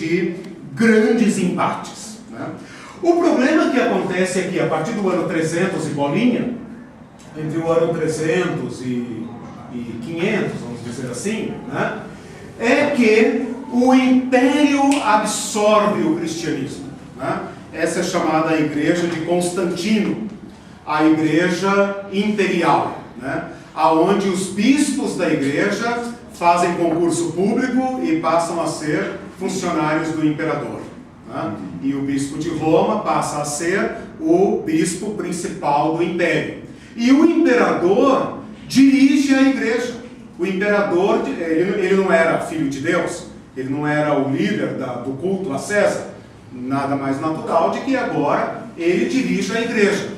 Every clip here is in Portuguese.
de grandes embates, né? O problema que acontece é que a partir do ano 300 e bolinha, entre o ano 300 e 500, vamos dizer assim, né, é que o império absorve o cristianismo, né? Essa é chamada a igreja de Constantino, a igreja imperial, né? Aonde os bispos da igreja fazem concurso público e passam a ser funcionários do imperador, né? E o bispo de Roma passa a ser o bispo principal do império. E o imperador dirige a igreja. O imperador, ele não era filho de Deus, ele não era o líder do culto a César. Nada mais natural de que agora ele dirige a igreja.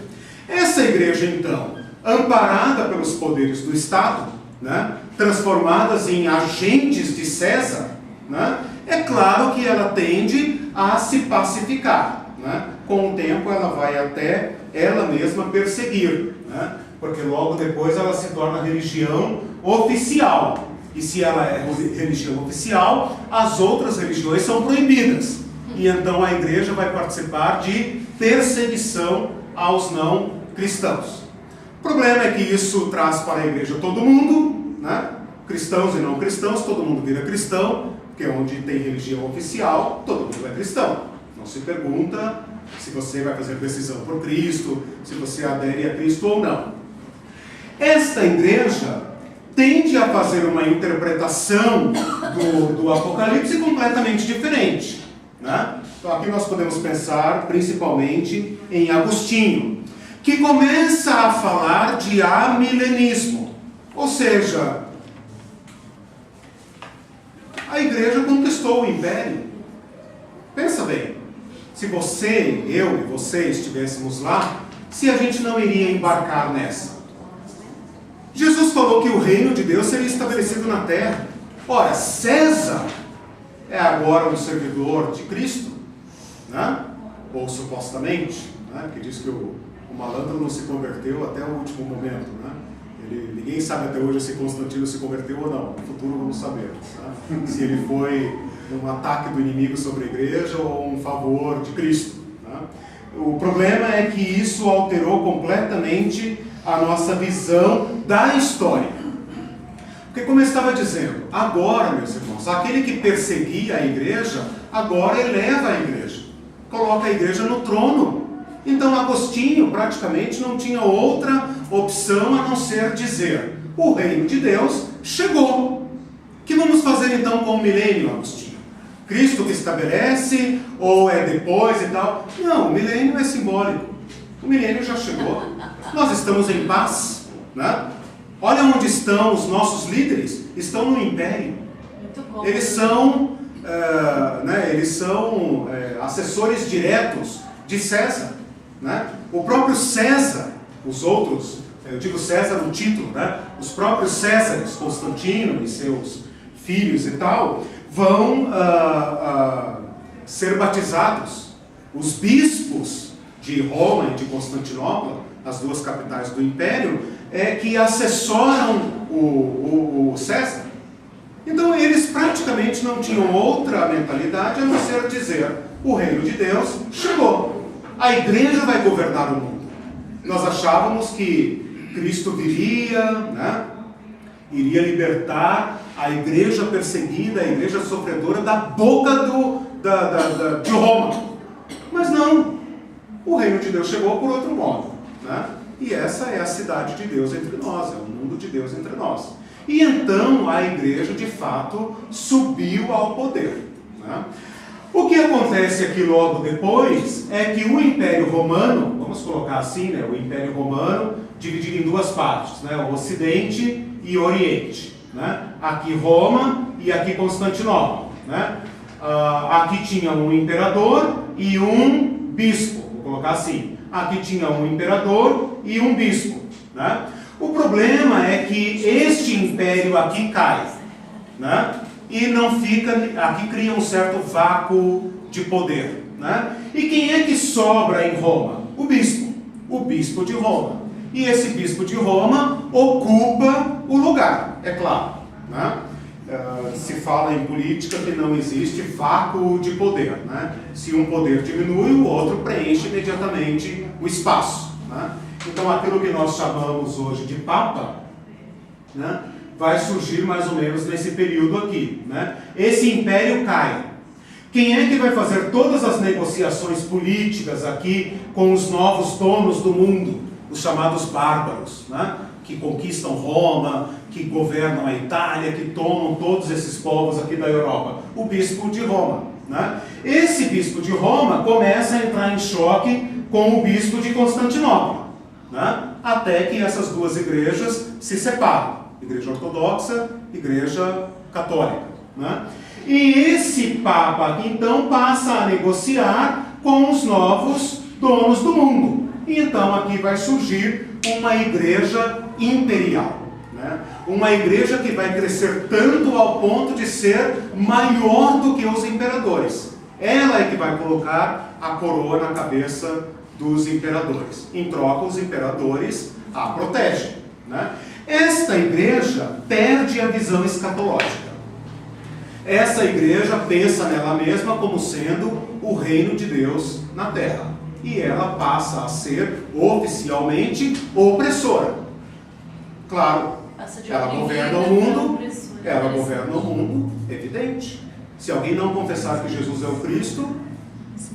Essa igreja, então, amparada pelos poderes do Estado, né, transformadas em agentes de César, né, é claro que ela tende a se pacificar, né? Com o tempo ela vai até ela mesma perseguir, né? Porque logo depois ela se torna religião oficial. E se ela é religião oficial, as outras religiões são proibidas. E então a igreja vai participar de perseguição aos não cristãos. O problema é que isso traz para a igreja todo mundo, né? Cristãos e não cristãos, todo mundo vira cristão, porque onde tem religião oficial, todo mundo é cristão. Não se pergunta se você vai fazer decisão por Cristo, se você adere a Cristo ou não. Esta igreja tende a fazer uma interpretação do Apocalipse completamente diferente, né? Então aqui nós podemos pensar principalmente em Agostinho, que começa a falar de amilenismo, ou seja, a igreja conquistou o império. Pensa bem, se você, eu e você estivéssemos lá, se a gente não iria embarcar nessa. Jesus falou que o reino de Deus seria estabelecido na terra. Ora, César é agora um servidor de Cristo, né? Ou supostamente, né? Que diz que o malandro não se converteu até o último momento, né? Ninguém sabe até hoje se Constantino se converteu ou não. No futuro vamos saber, né? Se ele foi um ataque do inimigo sobre a igreja ou um favor de Cristo, né? O problema é que isso alterou completamente a nossa visão da história. Porque como eu estava dizendo, agora, meus irmãos, aquele que perseguia a igreja, agora eleva a igreja, coloca a igreja no trono. Então Agostinho praticamente não tinha outra opção a não ser dizer: o reino de Deus chegou. O que vamos fazer então com o milênio, Agostinho? Cristo que estabelece ou é depois e tal? Não, o milênio é simbólico. O milênio já chegou. Nós estamos em paz, né? Olha onde estão os nossos líderes. Estão no império. Eles são, assessores diretos de César, né? O próprio César, os outros, eu digo César no título, né? Os próprios Césares, Constantino e seus filhos e tal, vão ser batizados. Os bispos de Roma e de Constantinopla, as duas capitais do império, que assessoram o César. Então eles praticamente não tinham outra mentalidade a não ser dizer: o reino de Deus chegou, a igreja vai governar o mundo. Nós achávamos que Cristo viria, né? Iria libertar a igreja perseguida, a igreja sofredora da boca de Roma. Mas não, o reino de Deus chegou por outro modo, né? E essa é a cidade de Deus entre nós, é o mundo de Deus entre nós. E então a igreja de fato subiu ao poder, né? O que acontece aqui logo depois é que o Império Romano, vamos colocar assim, né? O Império Romano dividido em duas partes, né? O Ocidente e o Oriente, né? Aqui Roma e aqui Constantinopla, né? Aqui tinha um imperador e um bispo, vou colocar assim. Aqui tinha um imperador e um bispo, né? O problema é que este império aqui cai, né? E não fica, aqui cria um certo vácuo de poder, né? E quem é que sobra em Roma? O bispo de Roma. E esse bispo de Roma ocupa o lugar, é claro, né? se fala em política que não existe vácuo de poder, né? Se um poder diminui, o outro preenche imediatamente o espaço, né? Então aquilo que nós chamamos hoje de Papa, né, vai surgir mais ou menos nesse período aqui, né? Esse império cai. Quem é que vai fazer todas as negociações políticas aqui com os novos donos do mundo? Os chamados bárbaros, né? Que conquistam Roma, que governam a Itália, que tomam todos esses povos aqui da Europa. O bispo de Roma, né? Esse bispo de Roma começa a entrar em choque com o bispo de Constantinopla, né? Até que essas duas igrejas se separam. Igreja ortodoxa, igreja católica, né? E esse Papa aqui, então, passa a negociar com os novos donos do mundo. E então aqui vai surgir uma igreja imperial, né? Uma igreja que vai crescer tanto ao ponto de ser maior do que os imperadores. Ela é que vai colocar a coroa na cabeça dos imperadores. Em troca, os imperadores a protegem, né? Esta igreja perde a visão escatológica. Essa igreja pensa nela mesma como sendo o reino de Deus na terra. E ela passa a ser oficialmente opressora. Claro, ela governa o mundo, evidente. Se alguém não confessar que Jesus é o Cristo,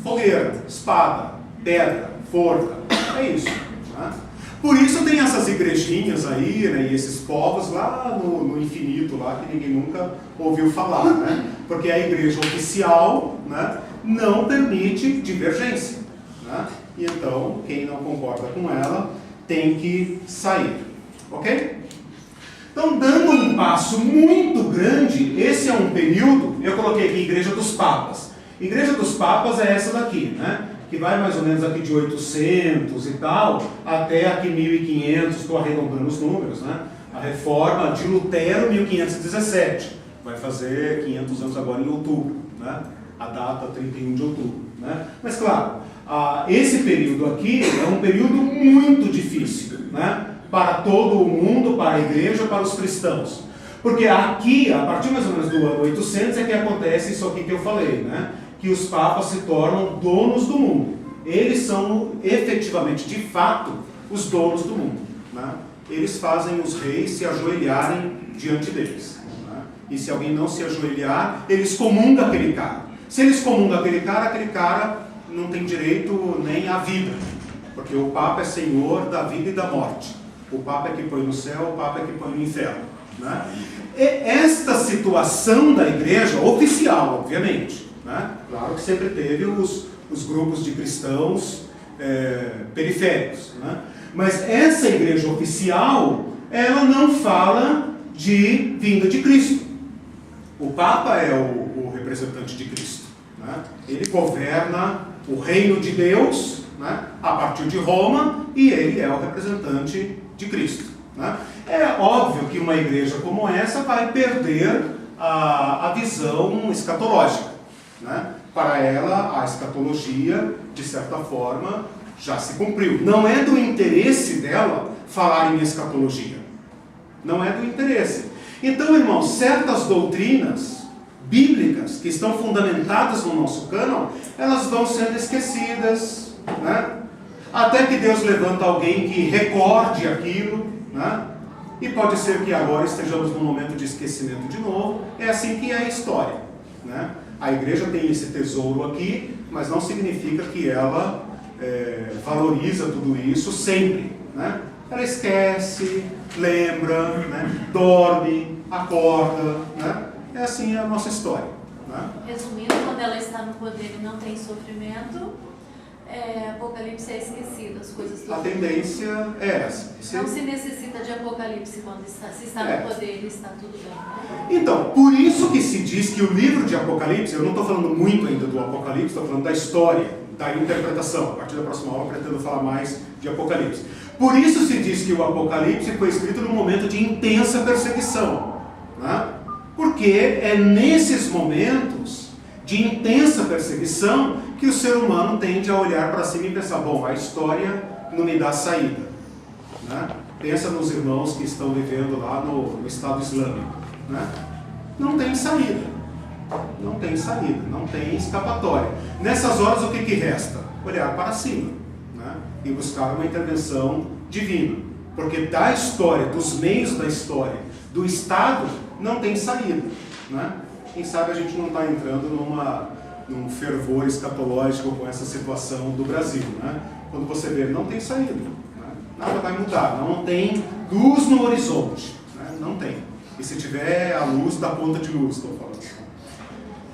fogueira, espada, pedra, forca, é isso, né? Por isso tem essas igrejinhas aí, né, e esses povos lá no infinito, lá que ninguém nunca ouviu falar, né? Porque a igreja oficial, né, não permite divergência, né? E então, quem não concorda com ela tem que sair, ok? Então, dando um passo muito grande, esse é um período, eu coloquei aqui Igreja dos Papas. Igreja dos Papas é essa daqui, né? Que vai mais ou menos aqui de 800 e tal, até aqui 1500, estou arredondando os números, né? A reforma de Lutero, 1517, vai fazer 500 anos agora em outubro, né? A data 31 de outubro, né? Mas claro, esse período aqui é um período muito difícil, né? Para todo o mundo, para a igreja, para os cristãos. Porque aqui, a partir mais ou menos do ano 800, é que acontece isso aqui que eu falei, né? Que os papas se tornam donos do mundo. Eles são efetivamente, de fato, os donos do mundo, né? Eles fazem os reis se ajoelharem diante deles, né? E se alguém não se ajoelhar, eles comungam aquele cara. Se eles comungam aquele cara não tem direito nem à vida, porque o Papa é senhor da vida e da morte. O Papa é que põe no céu, o Papa é que põe no inferno, né? E esta situação da igreja, oficial, obviamente, né? Claro que sempre teve os grupos de cristãos periféricos, né? Mas essa igreja oficial, ela não fala de vinda de Cristo. O Papa é o representante de Cristo, né? Ele governa o reino de Deus, né, a partir de Roma, e ele é o representante de Cristo, né? É óbvio que uma igreja como essa vai perder a visão escatológica, né? Para ela, a escatologia, de certa forma, já se cumpriu. Não é do interesse dela falar em escatologia. Não é do interesse. Então, irmãos, certas doutrinas bíblicas que estão fundamentadas no nosso cânon, elas vão sendo esquecidas, né? Até que Deus levanta alguém que recorde aquilo, né? E pode ser que agora estejamos num momento de esquecimento de novo. É assim que é a história, né? A igreja tem esse tesouro aqui, mas não significa que ela valoriza tudo isso sempre, né? Ela esquece, lembra, né? Dorme, acorda, né? É assim a nossa história, né? Resumindo, quando ela está no poder e não tem sofrimento, Apocalipse é esquecido, as coisas todas. A tendência é essa. Não se necessita de Apocalipse quando se está no poder e está tudo bem, né? Então, por isso que se diz que o livro de Apocalipse, eu não estou falando muito ainda do Apocalipse, estou falando da história, da interpretação. A partir da próxima aula eu pretendo falar mais de Apocalipse. Por isso se diz que o Apocalipse foi escrito num momento de intensa perseguição, né? Porque é nesses momentos de intensa perseguição que o ser humano tende a olhar para cima e pensar, bom, a história não me dá saída, né? Pensa nos irmãos que estão vivendo lá no Estado Islâmico, né? não tem saída. Não tem saída, não tem escapatória. Nessas horas, o que resta? Olhar para cima, né? E buscar uma intervenção divina. Porque da história, dos meios da história, do Estado, não tem saída, né? Quem sabe a gente não está entrando num fervor escatológico com essa situação do Brasil, né? Quando você vê, não tem saída, né? Nada vai mudar, não tem luz no horizonte, né? Não tem. E se tiver a luz da ponta de luz, estou falando.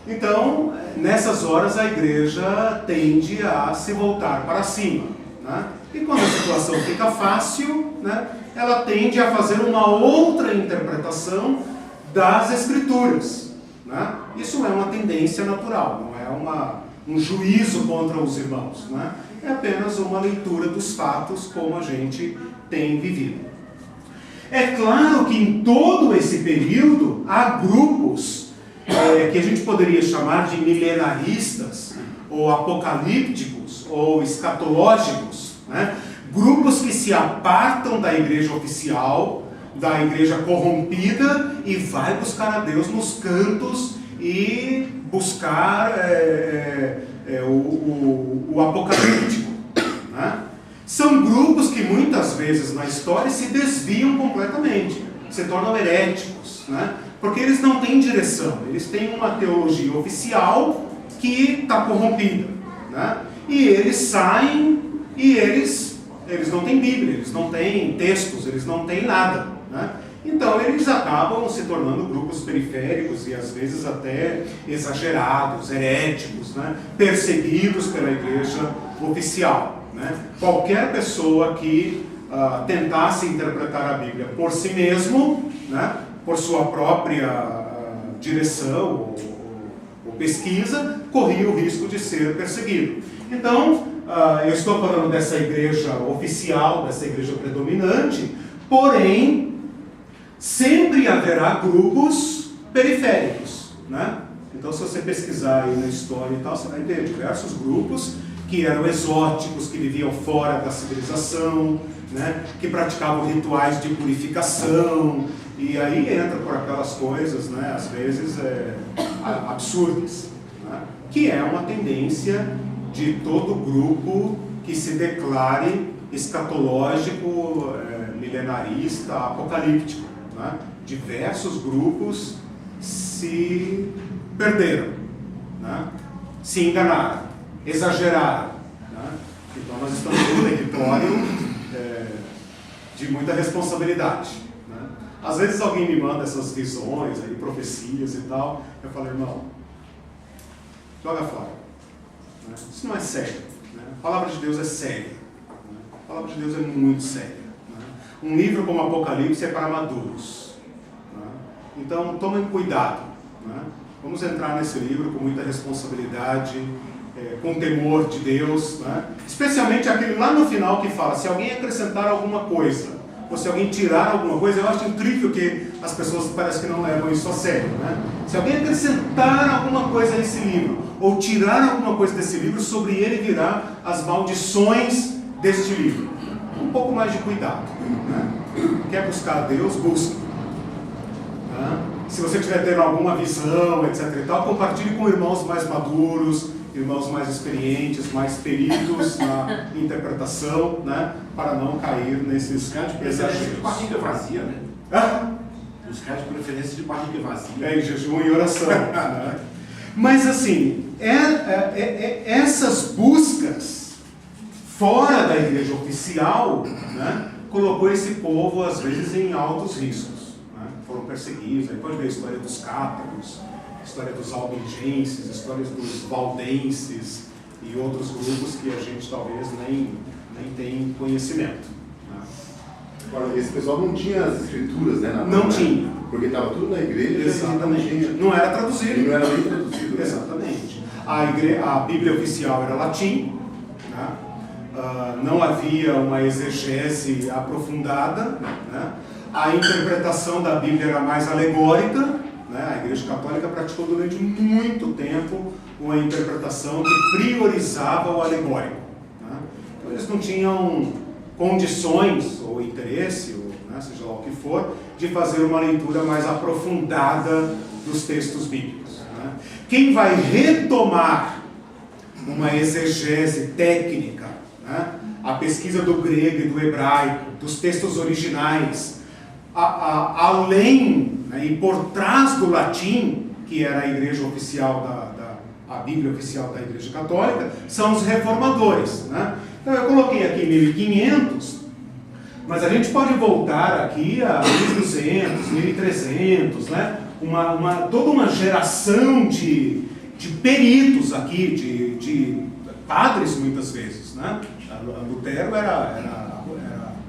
Então, nessas horas a igreja tende a se voltar para cima, né? E quando a situação fica fácil, né, ela tende a fazer uma outra interpretação das Escrituras, né? Isso é uma tendência natural, não é um juízo contra os irmãos, né? É apenas uma leitura dos fatos como a gente tem vivido. É claro que em todo esse período há grupos que a gente poderia chamar de milenaristas, ou apocalípticos, ou escatológicos, né? Grupos que se apartam da igreja oficial, da igreja corrompida, e vai buscar a Deus nos cantos e buscar o apocalíptico, né? São grupos que muitas vezes na história se desviam completamente, se tornam heréticos, né? Porque eles não têm direção, eles têm uma teologia oficial que está corrompida, né? E eles saem e eles não têm Bíblia, eles não têm textos, eles não têm nada, né? Então eles acabam se tornando grupos periféricos e às vezes até exagerados, heréticos, né? Perseguidos pela igreja oficial, né? Qualquer pessoa que tentasse interpretar a Bíblia por si mesmo, né, por sua própria direção ou pesquisa, corria o risco de ser perseguido. Então, eu estou falando dessa igreja oficial, dessa igreja predominante, porém, sempre haverá grupos periféricos, né? Então, se você pesquisar aí na história e tal, você vai ver diversos grupos que eram exóticos, que viviam fora da civilização, né? Que praticavam rituais de purificação, e aí entra por aquelas coisas, né? Às vezes absurdas, né? Que é uma tendência de todo grupo que se declare escatológico, milenarista, apocalíptico, né? Diversos grupos se perderam, né? Se enganaram, exageraram, né? Então nós estamos num território de muita responsabilidade, né? Às vezes alguém me manda essas visões, aí, profecias e tal, eu falo, irmão, joga fora, né? Isso não é sério, né? A palavra de Deus é séria, né? A palavra de Deus é muito séria, né? Um livro como Apocalipse é para maduros, né? Então tomem cuidado, né? Vamos entrar nesse livro com muita responsabilidade, com temor de Deus, né? Especialmente aquele lá no final que fala, se alguém acrescentar alguma coisa, ou se alguém tirar alguma coisa. Eu acho incrível que as pessoas parece que não levam isso a sério, né? Se alguém acrescentar alguma coisa a esse livro, ou tirar alguma coisa desse livro, sobre ele virá as maldições deste livro. Um pouco mais de cuidado, né? Quer buscar a Deus, busque, né? Se você estiver tendo alguma visão, etc e tal, compartilhe com irmãos mais maduros, irmãos mais experientes, mais peritos na interpretação, né? Para não cair nesses exageros. De barriga vazia, né? Os caras de preferência de barriga vazia. Em jejum e oração. Né? Mas assim, essas buscas fora da igreja oficial, né, colocou esse povo às vezes em altos riscos, né? Foram perseguidos. Aí pode ver a história dos cátaros, a história dos albigenses, histórias dos valdenses e outros grupos que a gente talvez nem tem conhecimento, né? Agora, esse pessoal não tinha as escrituras, né? Não tinha. Porque estava tudo na igreja. Exatamente. Não era traduzido. Não era nem traduzido. Né? Exatamente. A Bíblia oficial era latim, né? Não havia uma exegese aprofundada, né? A interpretação da Bíblia era mais alegórica, né? A Igreja Católica praticou durante muito tempo uma interpretação que priorizava o alegórico, né? Então eles não tinham condições ou interesse, ou, né, seja lá o que for, de fazer uma leitura mais aprofundada dos textos bíblicos. Né? Quem vai retomar uma exegese técnica, né? A pesquisa do grego e do hebraico, dos textos originais, além, né, e por trás do latim, que era a igreja oficial a Bíblia oficial da Igreja Católica, são os reformadores. Né? Então eu coloquei aqui 1500, mas a gente pode voltar aqui a 1200, 1300, né? Toda uma geração de peritos aqui, de padres muitas vezes. Né? Lutero era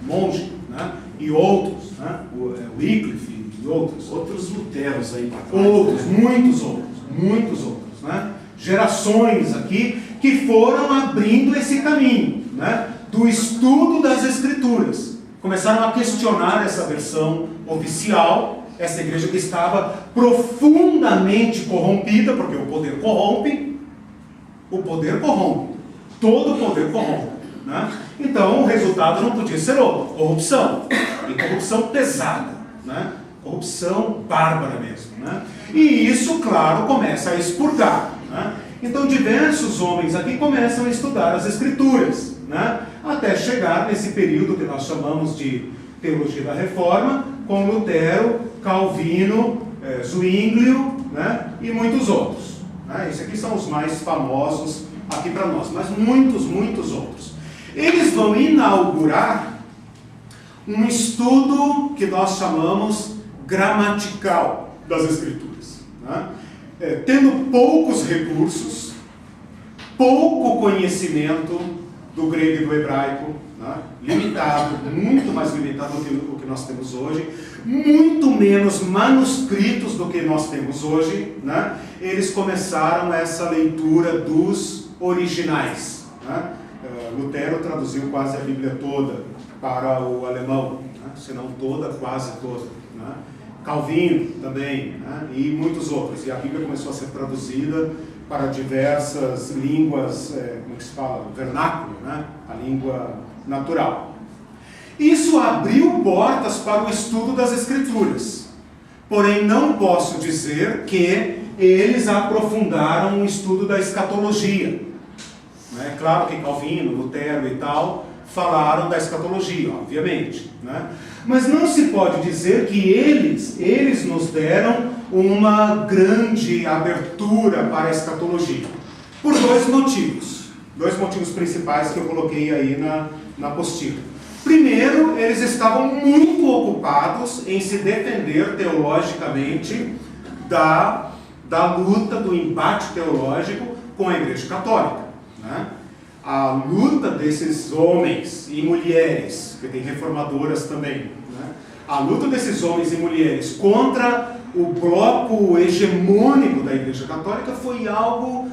monge, né? E outros, né? O Wycliffe e outros. Outros Luteros aí para trás. Outros, muitos outros. Né? Gerações aqui que foram abrindo esse caminho, né? Do estudo das Escrituras. Começaram a questionar essa versão oficial, essa igreja que estava profundamente corrompida, porque o poder corrompe, todo poder corrompe. Né? Então o resultado não podia ser outro, corrupção, e corrupção pesada, né? Corrupção bárbara mesmo. Né? E isso, claro, começa a expurgar. Né? Então diversos homens aqui começam a estudar as Escrituras, né? Até chegar nesse período que nós chamamos de Teologia da Reforma, com Lutero, Calvino, Zwinglio, né? E muitos outros. Né? Esses aqui são os mais famosos aqui para nós, mas muitos outros. Eles vão inaugurar um estudo que nós chamamos gramatical das Escrituras. Né? Tendo poucos recursos, pouco conhecimento do grego e do hebraico, né? Limitado, muito mais limitado do que o que nós temos hoje, muito menos manuscritos do que nós temos hoje, né? Eles começaram essa leitura dos originais. Né? Lutero traduziu quase a Bíblia toda para o alemão, né? Se não toda, quase toda. Né? Calvino também, né? E muitos outros. E a Bíblia começou a ser traduzida para diversas línguas, como que se fala? Vernáculo, né? A língua natural. Isso abriu portas para o estudo das Escrituras. Porém, não posso dizer que eles aprofundaram o estudo da escatologia. É claro que Calvino, Lutero e tal falaram da escatologia, obviamente. Né? Mas não se pode dizer que eles nos deram uma grande abertura para a escatologia. Por dois motivos. Dois motivos principais que eu coloquei aí na apostila. Primeiro, eles estavam muito ocupados em se defender teologicamente da luta, do embate teológico com a Igreja Católica. Né? A luta desses homens e mulheres, que tem reformadoras também, né? A luta desses homens e mulheres contra o bloco hegemônico da Igreja Católica foi algo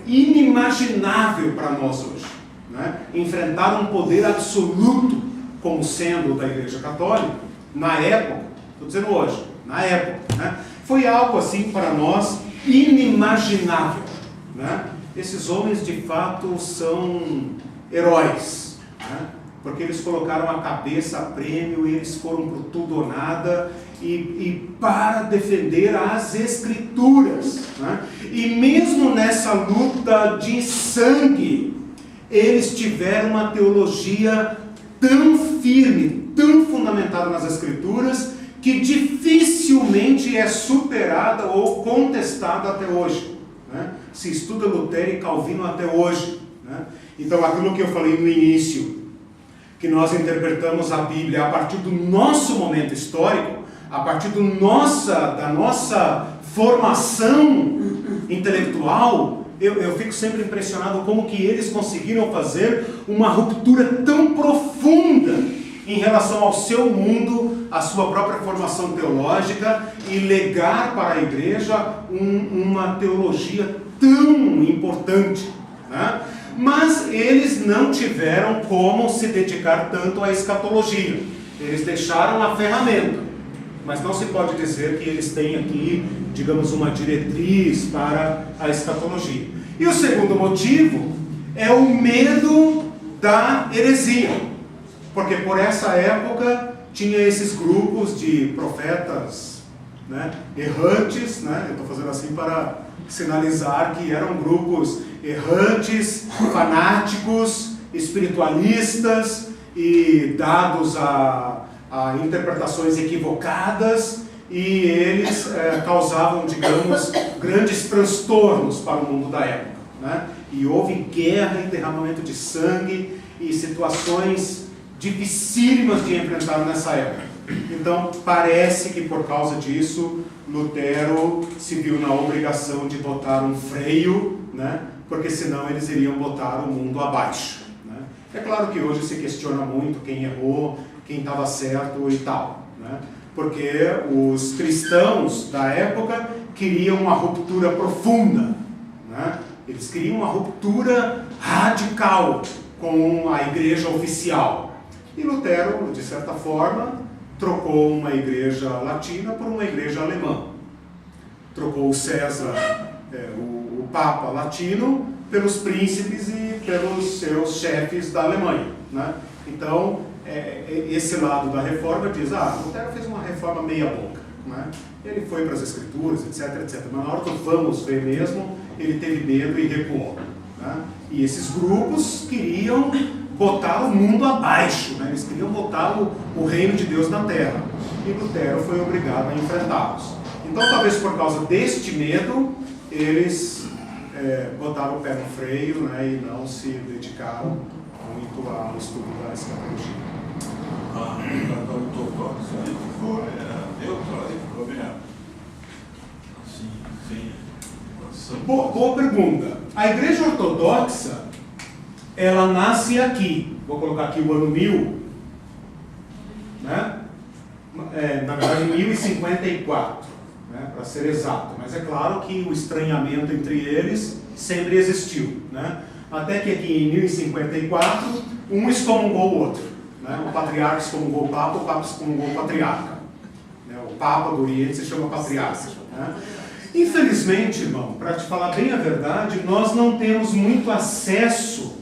inimaginável para nós hoje. Né? Enfrentar um poder absoluto como sendo o da Igreja Católica, na época, estou dizendo hoje, na época, né? Foi algo assim para nós inimaginável. Né? Esses homens de fato são heróis, né? Porque eles colocaram a cabeça a prêmio, eles foram por tudo ou nada, e para defender as Escrituras. Né? E mesmo nessa luta de sangue, eles tiveram uma teologia tão firme, tão fundamentada nas Escrituras, que dificilmente é superada ou contestada até hoje. Né? Se estuda Lutero e Calvino até hoje. Né? Então aquilo que eu falei no início, que nós interpretamos a Bíblia a partir do nosso momento histórico, a partir da nossa formação intelectual, eu fico sempre impressionado como que eles conseguiram fazer uma ruptura tão profunda em relação ao seu mundo, a sua própria formação teológica, e legar para a igreja uma teologia tão importante. Né? Mas eles não tiveram como se dedicar tanto à escatologia. Eles deixaram a ferramenta, mas não se pode dizer que eles têm aqui, digamos, uma diretriz para a escatologia. E o segundo motivo é o medo da heresia, porque por essa época tinha esses grupos de profetas né, errantes, né, eu estou fazendo assim para sinalizar que eram grupos errantes, fanáticos, espiritualistas e dados a interpretações equivocadas, e eles causavam, digamos, grandes transtornos para o mundo da época, né? E houve guerra e derramamento de sangue e situações dificílimas de enfrentar nessa época. Então, parece que por causa disso, Lutero se viu na obrigação de botar um freio, né? Porque senão eles iriam botar o mundo abaixo, né? É claro que hoje se questiona muito quem errou, quem estava certo e tal, né? Porque os cristãos da época queriam uma ruptura profunda, né? Eles queriam uma ruptura radical com a igreja oficial. E Lutero, de certa forma, trocou uma igreja latina por uma igreja alemã. Trocou o César, o Papa latino, pelos príncipes e pelos seus chefes da Alemanha, né? Então, esse lado da reforma diz, Lutero fez uma reforma meia boca, né? Ele foi para as escrituras, etc, etc. Mas na hora que vamos ver mesmo, ele teve medo e recuou, né? E esses grupos queriam botar o mundo abaixo, né? Eles queriam botar o reino de Deus na terra. E Lutero foi obrigado a enfrentá-los. Então, talvez por causa deste medo, eles botaram o pé no freio, né? E não se dedicaram muito ao estudo da escatologia. A ortodoxa ficou neutra e ficou bem assim, sem. Boa pergunta. A igreja ortodoxa, ela nasce aqui. Vou colocar aqui o ano 1000, né? Na verdade, 1054, né? Para ser exato. Mas é claro que o estranhamento entre eles sempre existiu, né? Até que aqui em 1054, um excomungou o outro, né? O patriarca excomungou o Papa excomungou o patriarca, né? O Papa do Oriente se chama patriarca, né? Infelizmente, irmão, para te falar bem a verdade, nós não temos muito acesso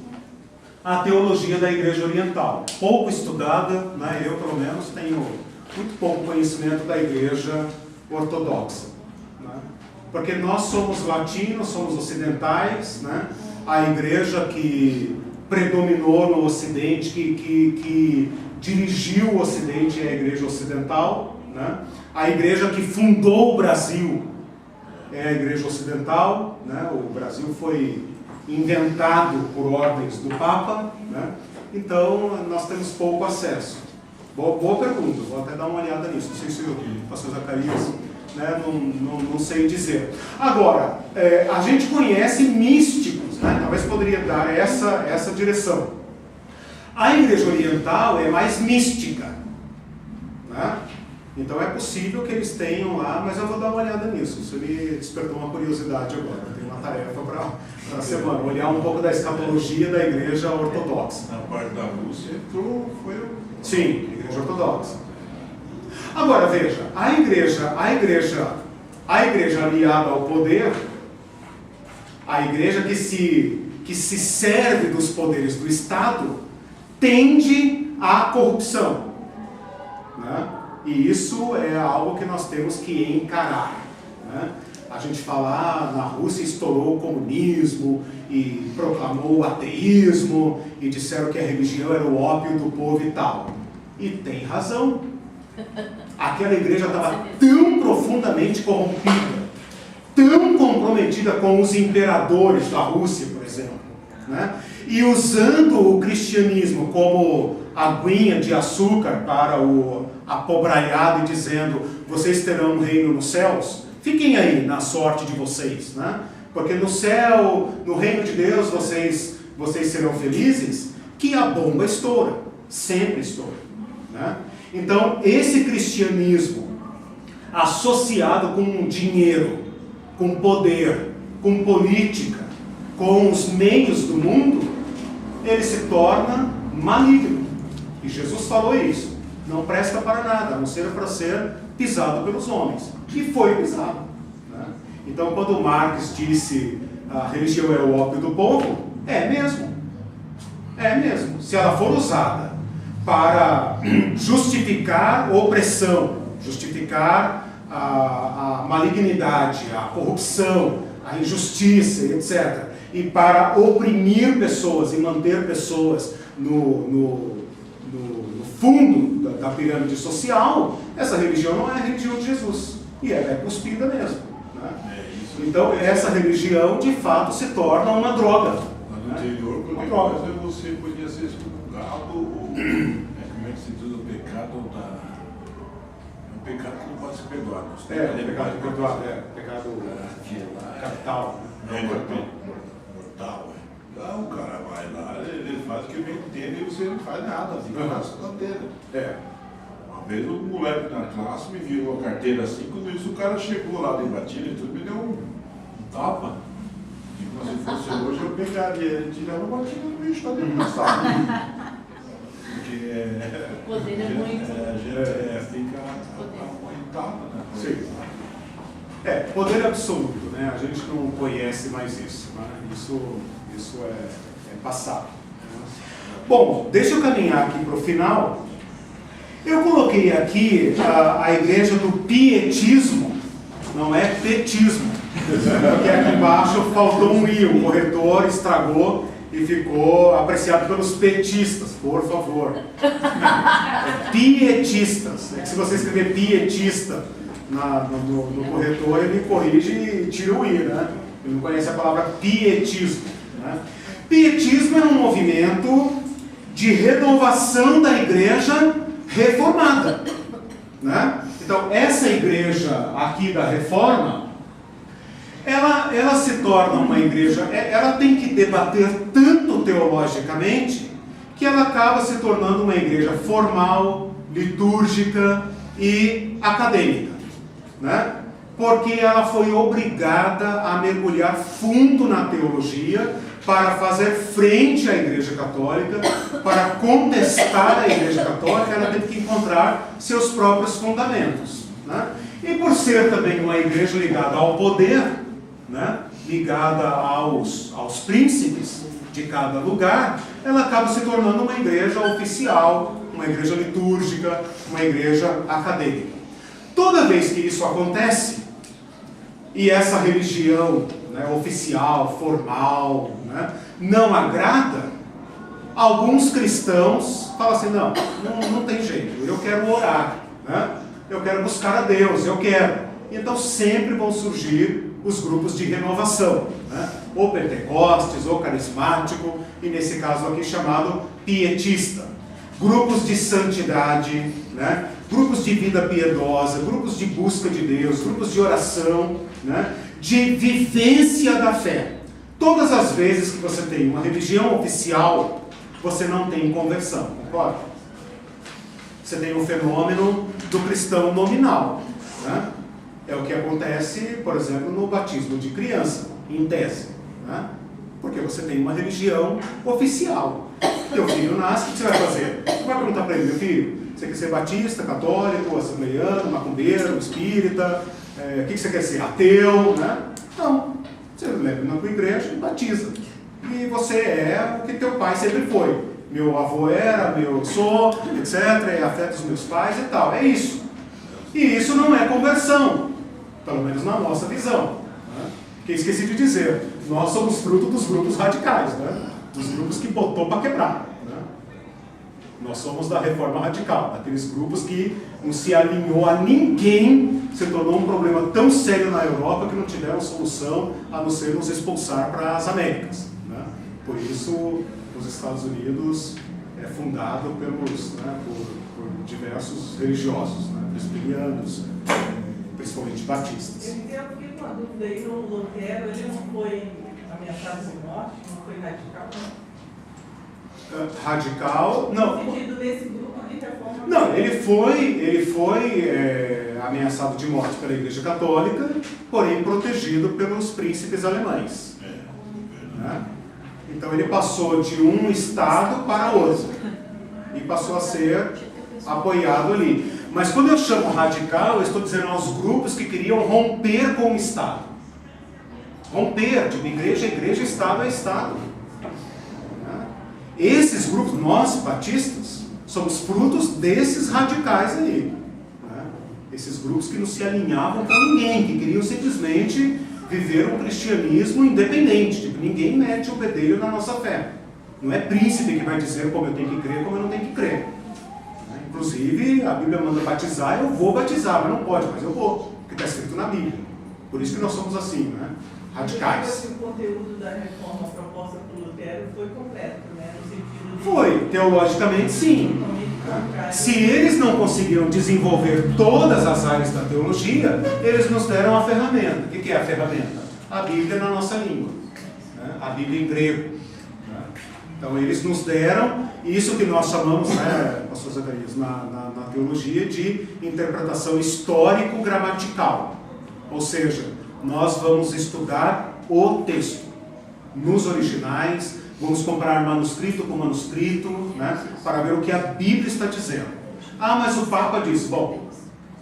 à teologia da Igreja Oriental. Pouco estudada, né? Eu, pelo menos, tenho muito pouco conhecimento da Igreja Ortodoxa, né? Porque nós somos latinos, somos ocidentais, né? A igreja que predominou no Ocidente, que dirigiu o Ocidente é a Igreja Ocidental, né? A igreja que fundou o Brasil é a Igreja Ocidental, né? O Brasil foi inventado por ordens do Papa, né? Então nós temos pouco acesso. Boa pergunta, vou até dar uma olhada nisso. Não sei se o pastor Zacarias, né? Não sei dizer. Agora, a gente conhece místicos, né? Talvez poderia dar essa direção. A Igreja Oriental é mais mística, né? Então é possível que eles tenham lá, mas eu vou dar uma olhada nisso. Isso me despertou uma curiosidade agora. Eu tenho uma tarefa para a semana, olhar um pouco da escatologia da Igreja Ortodoxa. Na parte da Rússia foi o... Sim, Igreja Ortodoxa. Agora veja, a igreja aliada ao poder, a igreja que se serve dos poderes do Estado, tende à corrupção, né? E isso é algo que nós temos que encarar, né? A gente fala, na Rússia estourou o comunismo e proclamou o ateísmo e disseram que a religião era o ópio do povo e tal. E tem razão. Aquela igreja estava tão profundamente corrompida, tão comprometida com os imperadores da Rússia, por exemplo, né? E usando o cristianismo como aguinha de açúcar para o apobraiado e dizendo, vocês terão um reino nos céus, fiquem aí na sorte de vocês, né? Porque no céu, no reino de Deus, vocês serão felizes, que a bomba estoura, sempre estoura, né? Então, esse cristianismo associado com dinheiro, com poder, com política, com os meios do mundo, ele se torna maligno. E Jesus falou isso. Não presta para nada, a não ser para ser pisado pelos homens. E foi pisado, né? Então, quando Marx disse a religião é o ópio do povo, é mesmo. É mesmo. Se ela for usada para justificar opressão, justificar a malignidade, a corrupção, a injustiça, etc., e para oprimir pessoas e manter pessoas no fundo da pirâmide social, essa religião não é a religião de Jesus. E ela é cuspida mesmo. Né? Então, essa religião, de fato, se torna uma droga. No anterior, qualquer coisa você podia ser excomungado, ou como é que se diz o pecado da... É um pecado que não pode ser perdoado. Pecado perdoado, pecado capital. Mortal. Então o cara vai lá, ele faz o que bem entende e você não faz nada, fica na sua dele. Uma vez um moleque na classe me virou a carteira assim, quando isso o cara chegou lá de batida e tudo, me deu um tapa. E se fosse hoje eu pegaria ele e tirava a batida do bicho lá dentro da sala. Porque O poder é muito. a gente fica aguentado, né? Sim. Poder absoluto, né? A gente não conhece mais isso, né? Isso é passado. Bom, deixa eu caminhar aqui para o final. Eu coloquei aqui a igreja do pietismo, não é petismo, porque aqui embaixo faltou um i, o corretor estragou e ficou apreciado pelos petistas, por favor. Pietistas. É que se você escrever pietista no corretor, ele corrige e tira o i, né? Ele não conhece a palavra pietismo. Né? Pietismo é um movimento de renovação da igreja reformada. Né? Então, essa igreja aqui da reforma, ela se torna uma igreja, ela tem que debater tanto teologicamente, que ela acaba se tornando uma igreja formal, litúrgica e acadêmica. Né? Porque ela foi obrigada a mergulhar fundo na teologia para fazer frente à Igreja Católica, para contestar a Igreja Católica, ela teve que encontrar seus próprios fundamentos. Né? E por ser também uma igreja ligada ao poder, né? Ligada aos príncipes de cada lugar, ela acaba se tornando uma igreja oficial, uma igreja litúrgica, uma igreja acadêmica. Toda vez que isso acontece, e essa religião, né, oficial, formal, né, não agrada, alguns cristãos falam assim, não tem jeito, eu quero orar, né, eu quero buscar a Deus, eu quero. Então sempre vão surgir os grupos de renovação, né, ou pentecostes, ou carismático, e nesse caso aqui chamado pietista. Grupos de santidade, né, grupos de vida piedosa, grupos de busca de Deus, grupos de oração, né, de vivência da fé. Todas as vezes que você tem uma religião oficial, você não tem conversão, concorda? Você tem o fenômeno do cristão nominal. Né? É o que acontece, por exemplo, no batismo de criança, em tese. Né? Porque você tem uma religião oficial. Teu filho nasce, o que você vai fazer? Você vai perguntar para ele, meu filho, você quer ser batista, católico, assembleiano, macumbeiro, espírita, o que você quer ser? Ateu, né? Não. Você leva na tua igreja e batiza. E você é o que teu pai sempre foi. Meu avô era, eu sou, etc. É afeto dos meus pais e tal. É isso. E isso não é conversão. Pelo menos na nossa visão. Né? Que esqueci de dizer. Nós somos fruto dos grupos radicais, né? Dos grupos que botou para quebrar. Né? Nós somos da reforma radical, daqueles grupos que não se alinhou a ninguém, se tornou um problema tão sério na Europa que não tiveram solução a não ser nos expulsar para as Américas. Né? Por isso, os Estados Unidos é fundado pelos, né, por diversos religiosos, né, presbiterianos, principalmente batistas. Eu fiquei com uma dúvida aí, no Lutero, ele não foi ameaçado de morte, não foi radical? Radical, não. No sentido desse grupo de reforma? Não, ele foi ameaçado de morte pela Igreja Católica, porém protegido pelos príncipes alemães. Né? Então ele passou de um estado para outro e passou a ser apoiado ali. Mas quando eu chamo radical, eu estou dizendo aos grupos que queriam romper com o Estado. Romper de igreja a igreja, Estado a Estado. Esses grupos, nós batistas, somos frutos desses radicais aí. Esses grupos que não se alinhavam com ninguém, que queriam simplesmente viver um cristianismo independente. Tipo, ninguém mete o bedelho na nossa fé. Não é príncipe que vai dizer como eu tenho que crer, como eu não tenho que crer. Inclusive, a Bíblia manda batizar, eu vou batizar, mas não pode, mas eu vou, porque está escrito na Bíblia. Por isso que nós somos assim, né? Radicais. O conteúdo da reforma proposta por Lutero foi completo, né? No sentido de... Foi, teologicamente sim. Se eles não conseguiram desenvolver todas as áreas da teologia, eles nos deram a ferramenta. O que é a ferramenta? A Bíblia na nossa língua, né? A Bíblia em grego. Né? Então eles nos deram isso que nós chamamos, né, pastor Zacarias, na teologia, de interpretação histórico-gramatical. Ou seja, nós vamos estudar o texto nos originais, vamos comparar manuscrito com manuscrito, né, para ver o que a Bíblia está dizendo. Ah, mas o Papa diz, bom,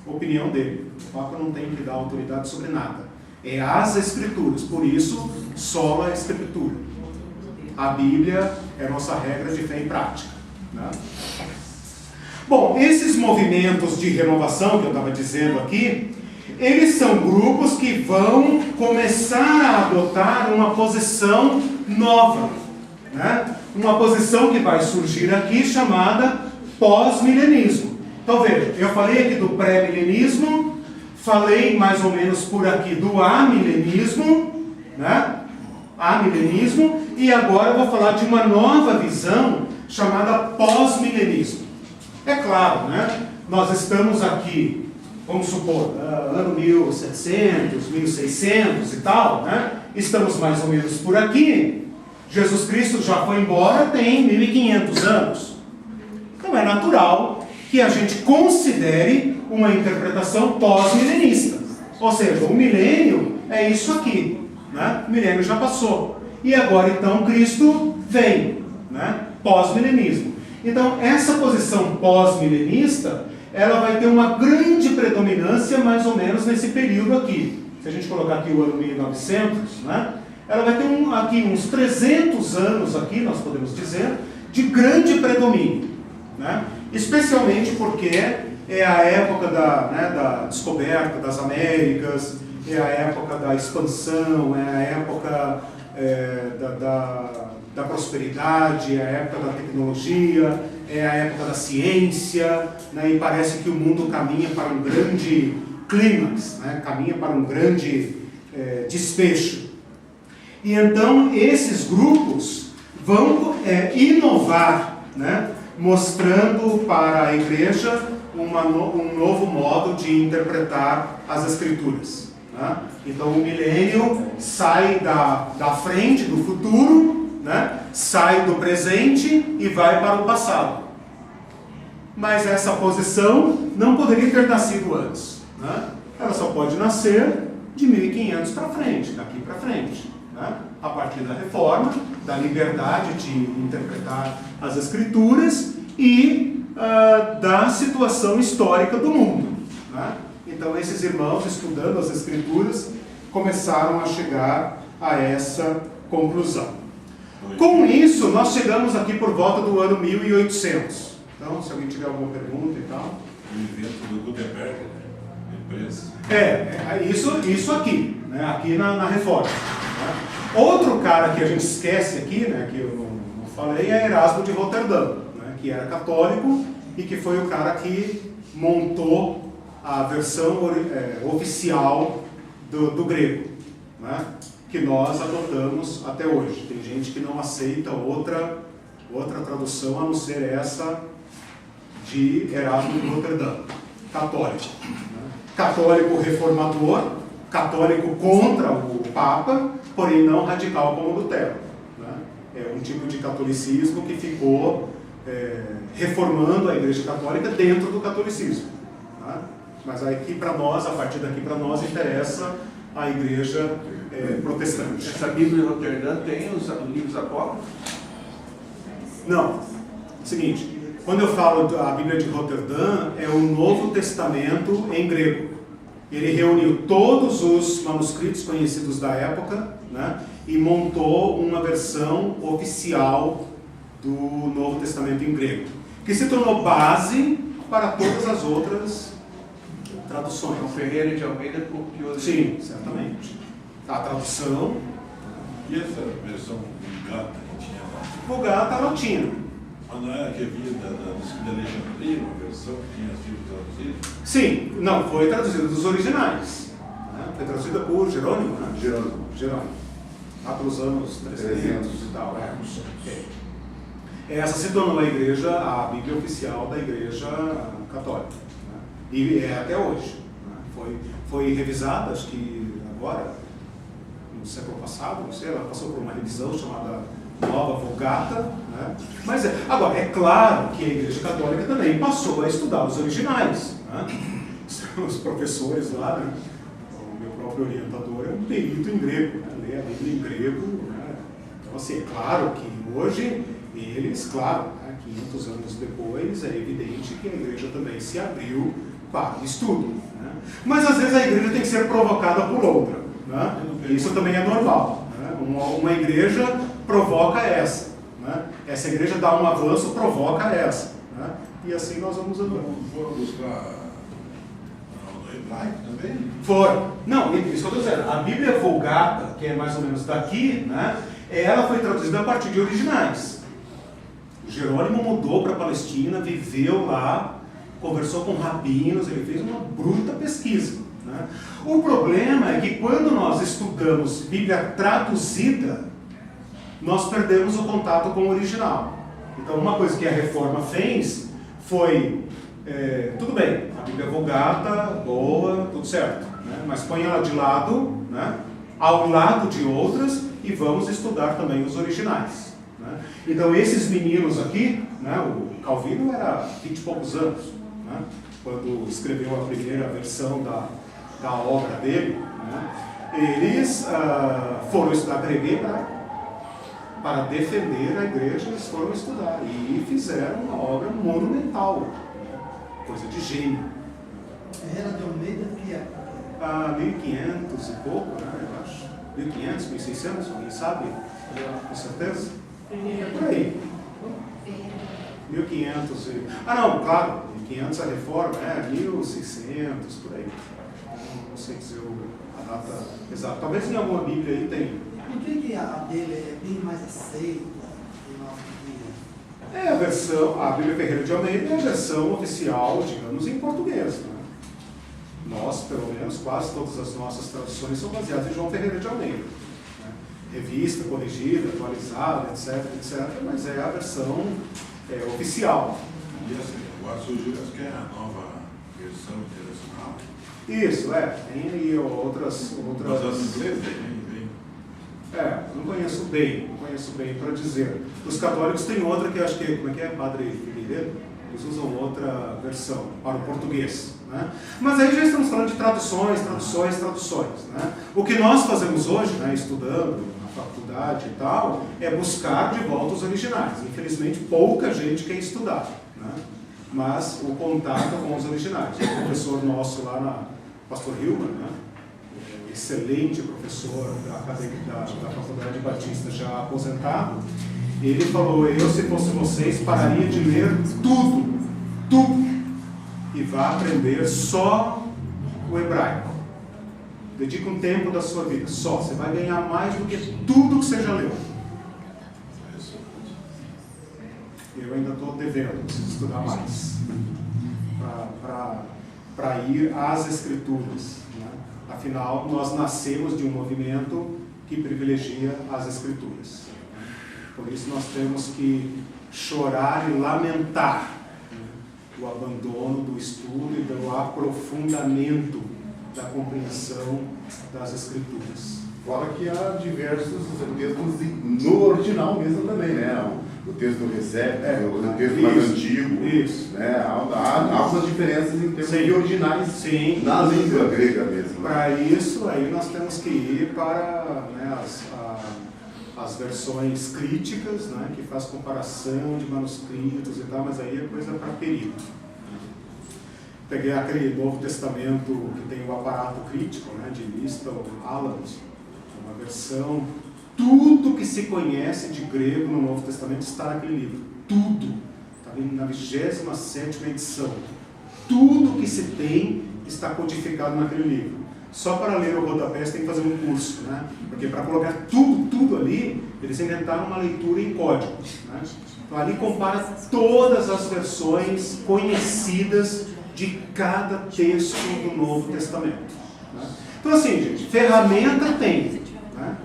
opinião dele, o Papa não tem que dar autoridade sobre nada. É as Escrituras, por isso, sola a Escritura. A Bíblia é nossa regra de fé e prática. Né? Bom, esses movimentos de renovação que eu estava dizendo aqui, eles são grupos que vão começar a adotar uma posição nova, né? Uma posição que vai surgir aqui chamada pós-milenismo. Então veja, eu falei aqui do pré-milenismo, falei mais ou menos por aqui do amilenismo, né? Amilenismo, e agora eu vou falar de uma nova visão chamada pós-milenismo. É claro, né? Nós estamos aqui, vamos supor, ano 1700, 1600 e tal, né? Estamos mais ou menos por aqui. Jesus Cristo já foi embora tem 1500 anos. Então é natural que a gente considere uma interpretação pós-milenista. Ou seja, o milênio é isso aqui, né? O milênio já passou. E agora então Cristo vem, né? Pós-milenismo. Então essa posição pós-milenista, ela vai ter uma grande predominância mais ou menos nesse período aqui. Se a gente colocar aqui o ano 1900, né? Ela vai ter aqui uns 300 anos aqui, nós podemos dizer, de grande predomínio, né? Especialmente porque é a época da descoberta das Américas, é a época da expansão, é a época da prosperidade, é a época da tecnologia, é a época da ciência, né? E parece que o mundo caminha para um grande clímax, né? Caminha para um grande desfecho. E então esses grupos vão inovar, né? Mostrando para a igreja um novo modo de interpretar as Escrituras. Né? Então o milênio sai da frente, do futuro, né? Sai do presente e vai para o passado. Mas essa posição não poderia ter nascido antes. Né? Ela só pode nascer de 1500 para frente, daqui para frente. Né? A partir da reforma, da liberdade de interpretar as Escrituras e da situação histórica do mundo. Né? Então esses irmãos, estudando as Escrituras, começaram a chegar a essa conclusão. Com isso, nós chegamos aqui por volta do ano 1800. Então, se alguém tiver alguma pergunta e tal. O evento do Gutenberg, imprensa. Isso aqui, né? Aqui na reforma. Né? Outro cara que a gente esquece aqui, né, que eu não falei, é Erasmo de Roterdã, né, que era católico e que foi o cara que montou a versão oficial do grego, né, que nós adotamos até hoje. Tem gente que não aceita outra tradução a não ser essa de Erasmo de Roterdã, católico. Né? Católico reformador, católico contra o Papa, porém não radical como Lutero. Né? É um tipo de catolicismo que ficou reformando a Igreja Católica dentro do catolicismo. Né? Mas aqui para nós, a partir daqui para nós, interessa a Igreja protestante. Essa Bíblia de Roterdã tem os livros apócrifos? Não. É o seguinte, quando eu falo da Bíblia de Roterdã, é o Novo Testamento em grego. Ele reuniu todos os manuscritos conhecidos da época, né, e montou uma versão oficial do Novo Testamento em grego, que se tornou base para todas as outras traduções. Então Ferreira de Almeida copiou. Sim, certamente. A tradução, E essa versão Vulgata que tinha lá? Vulgata latina. Mas não era que havia da Alexandria, uma versão que tinha sido traduzida? Sim, não, foi traduzida dos originais. Né? Foi traduzida por Jerônimo, né? Jerônimo. Lá pelos anos 300 e tal. Essa se tornou a igreja, a Bíblia oficial da Igreja Católica. Né? E é até hoje. Né? Foi revisada, acho que agora, no século passado, não sei, ela passou por uma revisão chamada Nova Vulgata. Né? Mas agora, é claro que a Igreja Católica também passou a estudar os originais. Né? Os professores lá, né? O meu próprio orientador é um perito em grego, né? Lê a Bíblia em grego. Né? Então, assim, é claro que hoje eles, claro, né, 500 anos depois, é evidente que a igreja também se abriu para o estudo. Né? Mas às vezes a igreja tem que ser provocada por outra. Né? Isso também é normal. Né? Uma igreja provoca essa. Né? Essa igreja dá um avanço, provoca essa. Né? E assim nós vamos andando. Foram buscar no hebraico também? Foram. Não, isso que eu estou dizendo. A Bíblia Vulgata, que é mais ou menos daqui, né, ela foi traduzida a partir de originais. Jerônimo mudou para a Palestina, viveu lá, conversou com rabinos, ele fez uma bruta pesquisa. Né? O problema é que quando nós estudamos Bíblia traduzida, nós perdemos o contato com o original. Então, uma coisa que a Reforma fez foi, tudo bem, a Bíblia Vulgata, boa, tudo certo, né? Mas põe ela de lado, né? Ao lado de outras, e vamos estudar também os originais. Né? Então, esses meninos aqui, né, o Calvino era 20 e poucos anos, né, quando escreveu a primeira versão da obra dele, né, eles foram estudar grego para defender a igreja, eles foram estudar e fizeram uma obra monumental, né, coisa de gênio. Ferreira de Almeida, que época? 1500 e pouco, né, eu acho. 1500, 1600, alguém sabe? Com certeza? Por aí. 1500 e... não, claro, 1500 a reforma, 1600, por aí. Não sei dizer a data exata. Talvez em alguma Bíblia aí tenha. Por que a dele é bem mais aceita do nosso dia? A versão, a Bíblia Ferreira de Almeida é a versão oficial, digamos, em português. Né? Nós, pelo menos, quase todas as nossas traduções são baseadas em João Ferreira de Almeida. Revista, corrigida, atualizada, etc, mas é a versão oficial. E assim, agora surgiu, acho que é a nova versão internacional. Isso, tem aí outras... Mas as inglês vem. Não conheço bem para dizer. Os católicos têm outra que eu acho que, como é que é, Padre Figueiredo? Eles usam outra versão para o português. Né? Mas aí já estamos falando de traduções. Né? O que nós fazemos hoje, né, estudando na faculdade e tal, é buscar de volta os originais. Infelizmente, pouca gente quer estudar, né? Mas o contato com os originais. O professor nosso lá Pastor Hilman, né? Excelente professor da Faculdade Batista, já aposentado, ele falou: eu, se fosse vocês, pararia de ler tudo, e vá aprender só o hebraico. Dedica um tempo da sua vida, só. Você vai ganhar mais do que tudo que você já leu. Eu ainda estou devendo, preciso estudar mais para ir às Escrituras. Né? Afinal, nós nascemos de um movimento que privilegia as Escrituras. Por isso nós temos que chorar e lamentar, né, o abandono do estudo e do aprofundamento da compreensão das Escrituras. Fora que há diversos textos no original mesmo também, né? O texto do Recep, o texto mais antigo. Isso. Né? Há algumas diferenças em termos de originais na língua grega mesmo. Para isso, aí nós temos que ir para, né, as versões críticas, né, que faz comparação de manuscritos e tal, mas aí é coisa para perito. Peguei aquele Novo Testamento que tem o aparato crítico, né, de Liston, Alland, uma versão. Tudo que se conhece de grego no Novo Testamento está naquele livro. Tudo. Está na 27ª edição. Tudo que se tem está codificado naquele livro. Só para ler o rodapé você tem que fazer um curso, né? Porque para colocar tudo ali, eles inventaram uma leitura em código, né? Então ali compara todas as versões conhecidas de cada texto do Novo Testamento, né? Então assim, gente, ferramenta tem, né?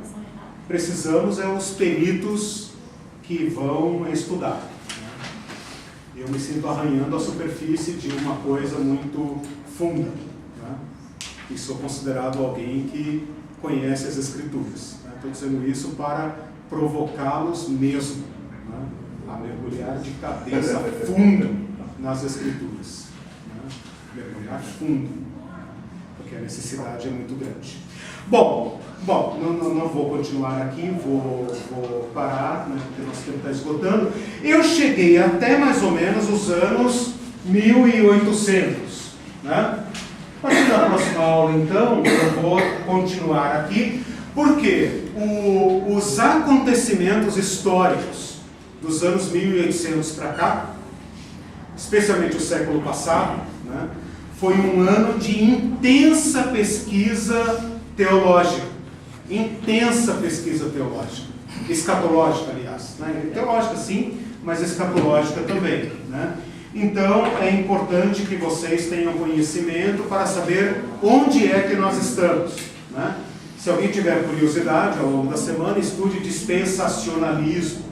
Precisamos os peritos que vão estudar. Eu me sinto arranhando a superfície de uma coisa muito funda, né? E sou considerado alguém que conhece as Escrituras, né? Estou dizendo isso para provocá-los mesmo, né? A mergulhar de cabeça fundo nas Escrituras, né? Mergulhar fundo, porque a necessidade é muito grande. Bom, não vou continuar aqui, vou parar, né, porque nosso tempo está esgotando. Eu cheguei até mais ou menos os anos 1800, né? A partir da próxima aula, então, eu vou continuar aqui, porque os acontecimentos históricos dos anos 1800 para cá, especialmente o século passado, né, foi um ano de intensa pesquisa teológica, escatológica, aliás, né? Teológica sim, mas escatológica também, né? Então é importante que vocês tenham conhecimento para saber onde é que nós estamos, né? Se alguém tiver curiosidade, ao longo da semana, estude dispensacionalismo,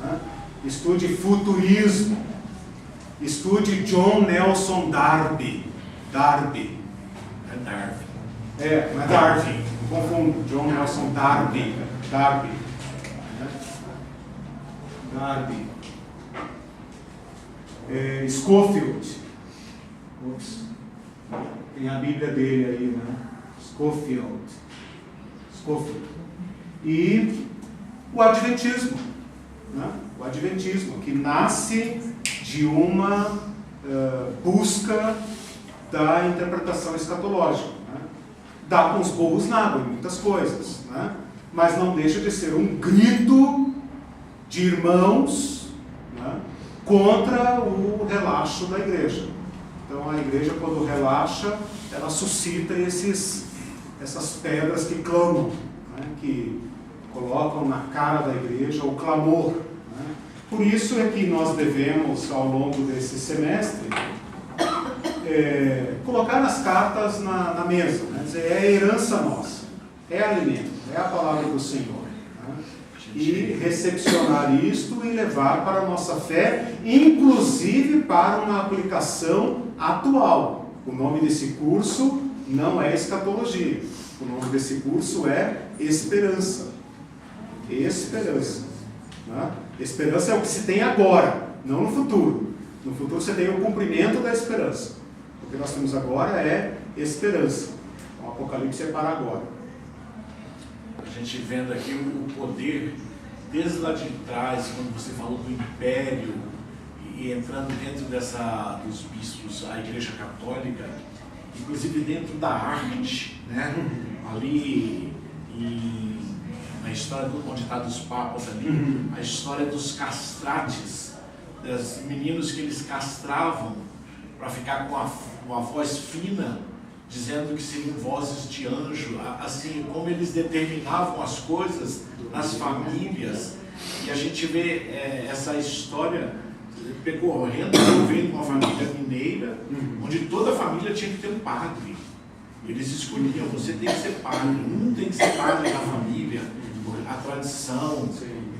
né? Estude futurismo, estude John Nelson Darby. Não é Darwin, não confundo, John Nelson Darby. Scofield. Ups. Tem a Bíblia dele aí, né? Scofield. E o Adventismo, né? O Adventismo, que nasce de uma busca da interpretação escatológica, né? Dá com os burros na água em muitas coisas, né? Mas não deixa de ser um grito de irmãos, né, contra o relaxo da igreja. Então a igreja, quando relaxa, ela suscita essas pedras que clamam, né, que colocam na cara da igreja o clamor, né? Por isso é que nós devemos, ao longo desse semestre, colocar as cartas na mesa, né? Dizer, é a herança nossa, é alimento, é a palavra do Senhor, né? E recepcionar isto e levar para a nossa fé, inclusive para uma aplicação atual. O nome desse curso não é escatologia, o nome desse curso é esperança. Esperança, né? Esperança é o que se tem agora, não no futuro. No futuro você tem o cumprimento da esperança. O que nós temos agora é esperança. O Apocalipse é para agora. A gente vendo aqui o poder, desde lá de trás, quando você falou do império, e entrando dentro dos bispos, a Igreja Católica, inclusive dentro da arte, né? Ali na história onde está dos papas ali, a história dos castrates, dos meninos que eles castravam para ficar com a voz fina, dizendo que seriam vozes de anjo, assim como eles determinavam as coisas nas famílias. E a gente vê essa história percorrendo, eu venho de uma família mineira, onde toda a família tinha que ter um padre. Eles escolhiam, você tem que ser padre, um tem que ser padre na família, a tradição.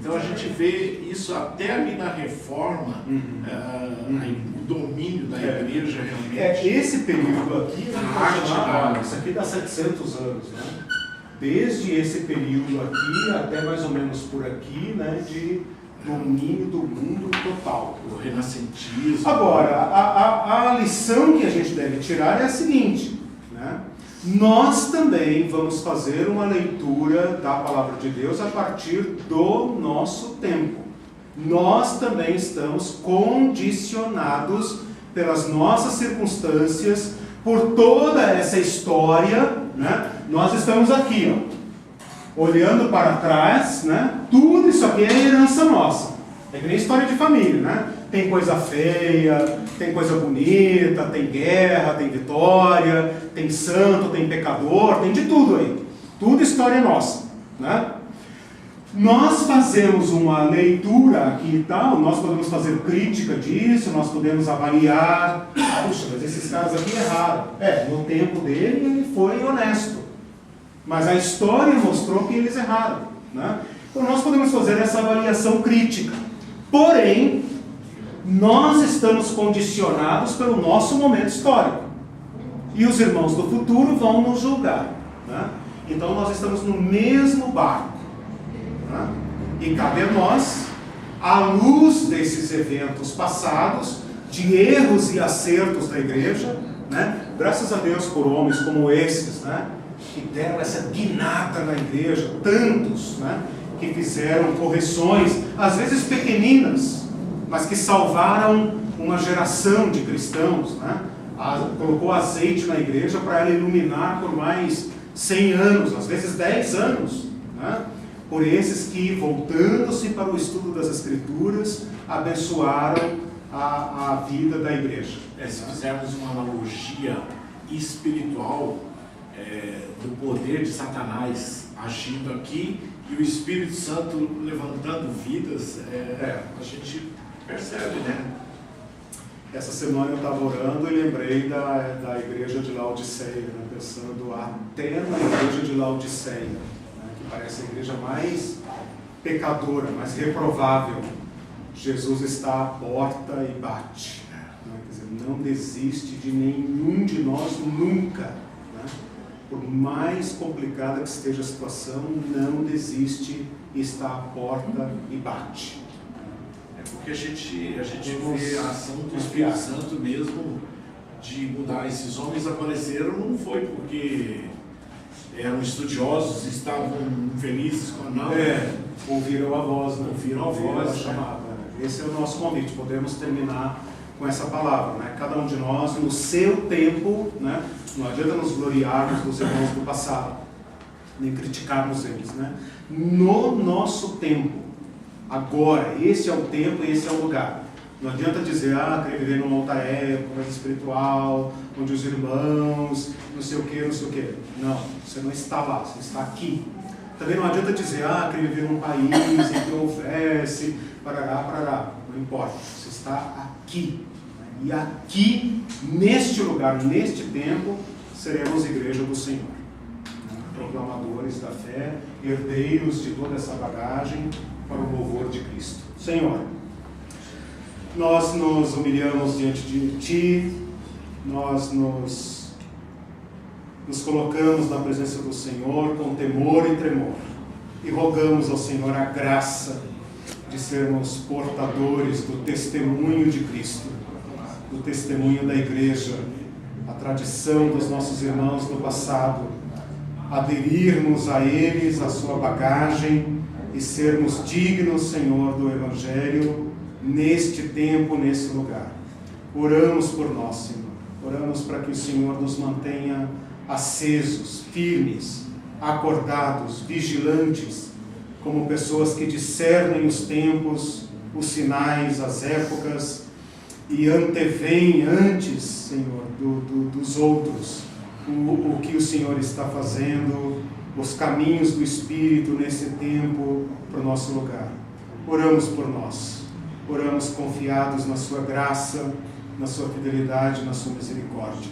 Então a gente vê isso até ali na reforma, o domínio da igreja realmente. Esse período aqui, isso aqui dá 700 anos, né? Desde esse período aqui até mais ou menos por aqui, né, de domínio do mundo total. O renascentismo. Agora, a lição que a gente deve tirar é a seguinte, né? Nós também vamos fazer uma leitura da Palavra de Deus a partir do nosso tempo. Nós também estamos condicionados pelas nossas circunstâncias, por toda essa história, né? Nós estamos aqui, ó, olhando para trás, né? Tudo isso aqui é herança nossa. É que nem história de família, né? Tem coisa feia, tem coisa bonita, tem guerra, tem vitória, tem santo, tem pecador, tem de tudo aí. Tudo história nossa, né? Nós fazemos uma leitura aqui e tal, nós podemos fazer crítica disso, nós podemos avaliar. Puxa, mas esses caras aqui erraram. No tempo dele ele foi honesto. Mas a história mostrou que eles erraram, né? Então nós podemos fazer essa avaliação crítica. Porém, nós estamos condicionados pelo nosso momento histórico. E os irmãos do futuro vão nos julgar, né? Então nós estamos no mesmo barco, né? E cabe a nós, à luz desses eventos passados, de erros e acertos da igreja, né? Graças a Deus por homens como esses, né? Que deram essa guinada na igreja, tantos, né? Que fizeram correções, às vezes pequeninas, mas que salvaram uma geração de cristãos, né? Colocou azeite na igreja para ela iluminar por mais 100 anos, às vezes 10 anos, né? Por esses que, voltando-se para o estudo das Escrituras, abençoaram a vida da igreja. Se fizermos uma analogia espiritual do poder de Satanás agindo aqui e o Espírito Santo levantando vidas, a gente percebe, né? Essa semana eu estava orando e lembrei da igreja de Laodiceia, né? Pensando até na igreja de Laodiceia, né? Que parece a igreja mais pecadora, mais reprovável. Jesus está à porta e bate, né? Quer dizer, não desiste de nenhum de nós nunca, né? Por mais complicada que esteja a situação, não desiste, está à porta e bate. Porque a gente vê a ação do Espírito Santo mesmo de mudar. Esses homens apareceram, não foi porque eram estudiosos, estavam felizes com a não. Ouviram a voz, né? Ouviram a voz, chamada. Esse é o nosso convite. Podemos terminar com essa palavra, né? Cada um de nós, no seu tempo, né? Não adianta nos gloriarmos dos irmãos do passado, nem criticarmos eles, né? No nosso tempo, agora, esse é o tempo e esse é o lugar. Não adianta dizer, queria viver numa outra época mais espiritual, onde os irmãos, não sei o que. Não, você não está lá, você está aqui. Também não adianta dizer, queria viver num país em que houvesse, parará. Não importa, você está aqui. E aqui, neste lugar, neste tempo, seremos igreja do Senhor. Proclamadores da fé, herdeiros de toda essa bagagem para o louvor de Cristo. Senhor, nós nos humilhamos diante de Ti, nós nos colocamos na presença do Senhor com temor e tremor e rogamos ao Senhor a graça de sermos portadores do testemunho de Cristo, do testemunho da igreja, a tradição dos nossos irmãos do passado, aderirmos a eles, a sua bagagem e sermos dignos, Senhor, do Evangelho neste tempo, nesse lugar. Oramos por nós, Senhor. Oramos para que o Senhor nos mantenha acesos, firmes, acordados, vigilantes, como pessoas que discernem os tempos, os sinais, as épocas e anteveem antes, Senhor, dos outros o que o Senhor está fazendo, os caminhos do Espírito nesse tempo para o nosso lugar. Oramos por nós, oramos confiados na sua graça, na sua fidelidade, na sua misericórdia,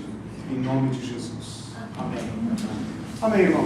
em nome de Jesus. Amém. Amém, irmãos.